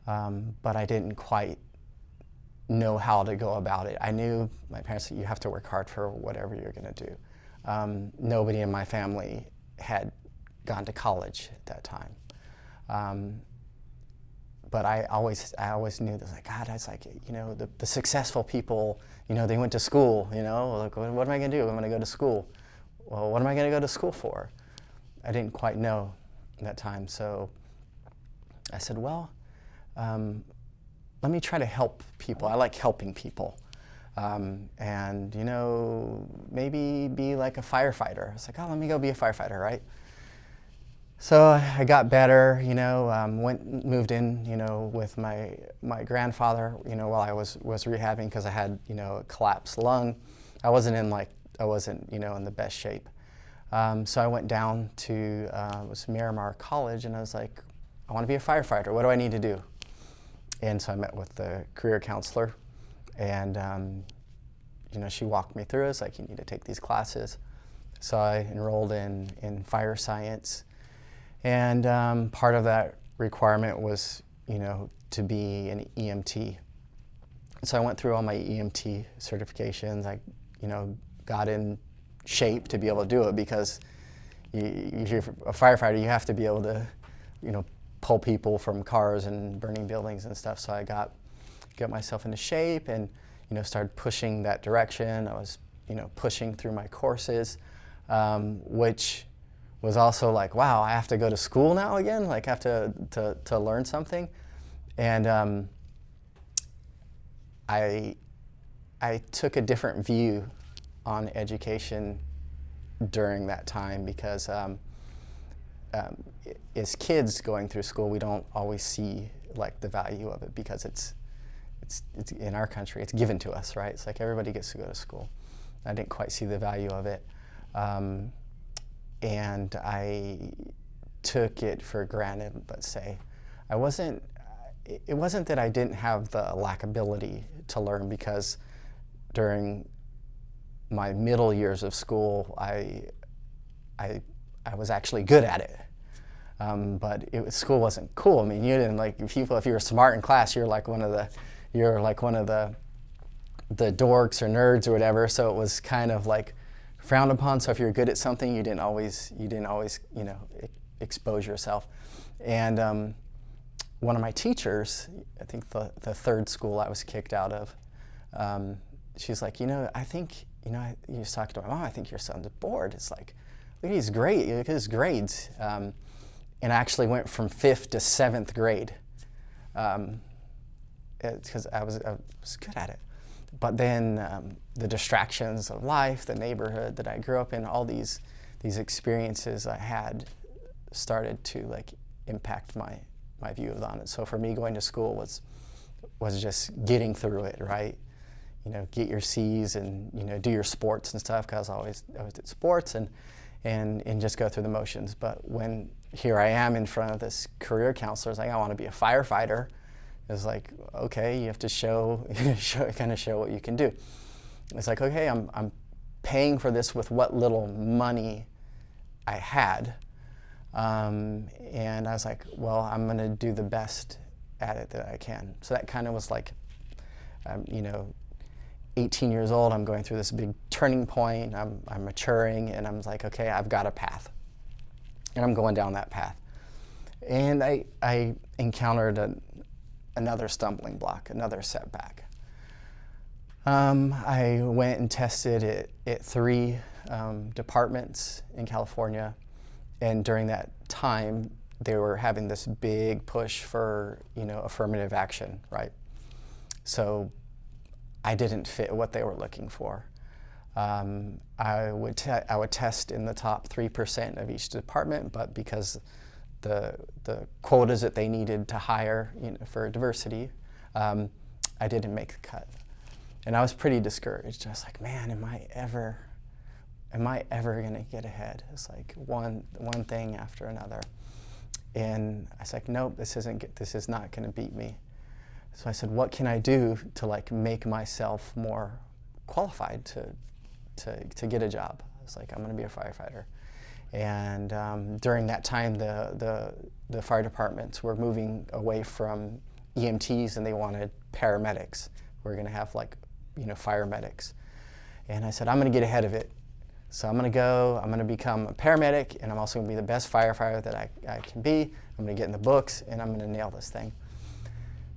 but I didn't quite know how to go about it. I knew my parents said, you have to work hard for whatever you're going to do. Nobody in my family had gone to college at that time. But I always knew this, like, God, I was like, you know, the successful people, you know, they went to school, you know, like, what am I going to do? I'm going to go to school. Well, what am I going to go to school for? I didn't quite know at that time. So I said, well, let me try to help people. I like helping people. And, you know, maybe be like a firefighter. I was like, oh, let me go be a firefighter, right? So I got better, you know, moved in, you know, with my grandfather, you know, while I was rehabbing because I had, you know, a collapsed lung. I wasn't, you know, in the best shape. So I went down to it was Miramar College, and I was like, I want to be a firefighter. What do I need to do? And so I met with the career counselor, and you know, she walked me through it. It's like, you need to take these classes. So I enrolled in fire science, and part of that requirement was, you know, to be an EMT. So I went through all my EMT certifications. I, you know, got in shape to be able to do it, because if you're a firefighter, you have to be able to, you know, pull people from cars and burning buildings and stuff. So I got myself into shape and, you know, started pushing that direction. I was, you know, pushing through my courses, which was also like, wow, I have to go to school now again? Like, I have to learn something? And I took a different view on education during that time, because as kids going through school, we don't always see like the value of it, because it's in our country, it's given to us, right? It's like everybody gets to go to school. I didn't quite see the value of it, and I took it for granted. Let's say it wasn't that I didn't have the lackability to learn, because during my middle years of school, I was actually good at it. But school wasn't cool. I mean, you didn't like, if you were smart in class, you're like one of the dorks or nerds or whatever. So it was kind of like frowned upon. So if you're good at something, you didn't always, you know, expose yourself. And one of my teachers, I think the third school I was kicked out of, she's like, you know, I think, you know, he was talking to my mom, I think your son's bored. It's like, look, he's great, look at his grades. And I actually went from 5th to 7th grade, because I was good at it. But then the distractions of life, the neighborhood that I grew up in, all these experiences I had started to like impact my view on it. So for me, going to school was just getting through it, right? You know, get your C's and, you know, do your sports and stuff, because I always did sports, and just go through the motions. But when here I am in front of this career counselor, it's like, I want to be a firefighter. It's like, okay, you have to show what you can do. It's like, okay, I'm paying for this with what little money I had. And I was like, well, I'm going to do the best at it that I can. So that kind of was like, you know, 18 years old, I'm going through this big turning point, I'm maturing, and I'm like, okay, I've got a path. And I'm going down that path. And I encountered another stumbling block, another setback. I went and tested at 3 departments in California, and during that time, they were having this big push for, you know, affirmative action, right? So I didn't fit what they were looking for. I would test in the top 3% of each department, but because the quotas that they needed to hire, you know, for diversity, I didn't make the cut. And I was pretty discouraged. I was like, man, am I ever gonna get ahead? It's like one thing after another. And I was like, nope, this is not gonna beat me. So I said, what can I do to like make myself more qualified to get a job? I was like, I'm gonna be a firefighter. And during that time, the fire departments were moving away from EMTs and they wanted paramedics. We're going to have like, fire medics. And I said, I'm going to get ahead of it. So I'm going to become a paramedic, and I'm also going to be the best firefighter that I can be. I'm going to get in the books, and I'm going to nail this thing.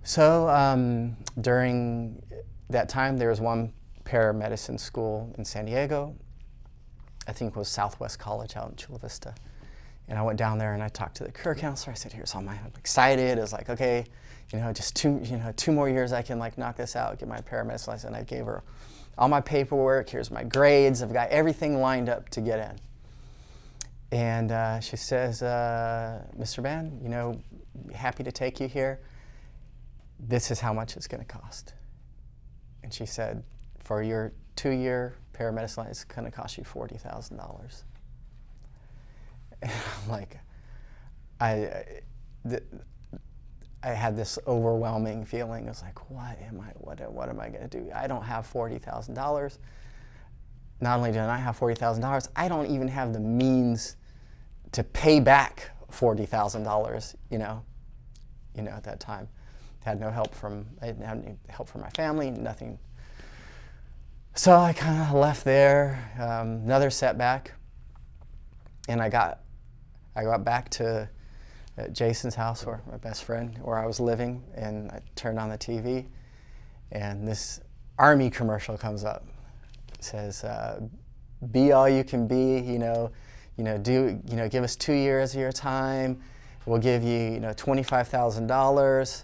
So during that time, there was one paramedicine school in San Diego. I think it was Southwest College out in Chula Vista. And I went down there and I talked to the career counselor. I said, here's all I'm excited. It was like, okay, just two more years I can like knock this out, get my paramedic license. And I gave her all my paperwork. Here's my grades. I've got everything lined up to get in. And she says, Mr. Bann, happy to take you here. This is how much it's going to cost. And she said, for your 2-year paramedic license, it's going to cost you $40,000. And I'm like, I had this overwhelming feeling. I was like, what am I going to do? I don't have $40,000. Not only do I not have $40,000, I don't even have the means to pay back $40,000, at that time. I didn't have any help from my family, nothing. So I kind of left there, another setback, and I got back to Jason's house, or my best friend, where I was living, and I turned on the TV, and this Army commercial comes up. It says, "Be all you can be. Give us 2 years of your time. We'll give you, $25,000.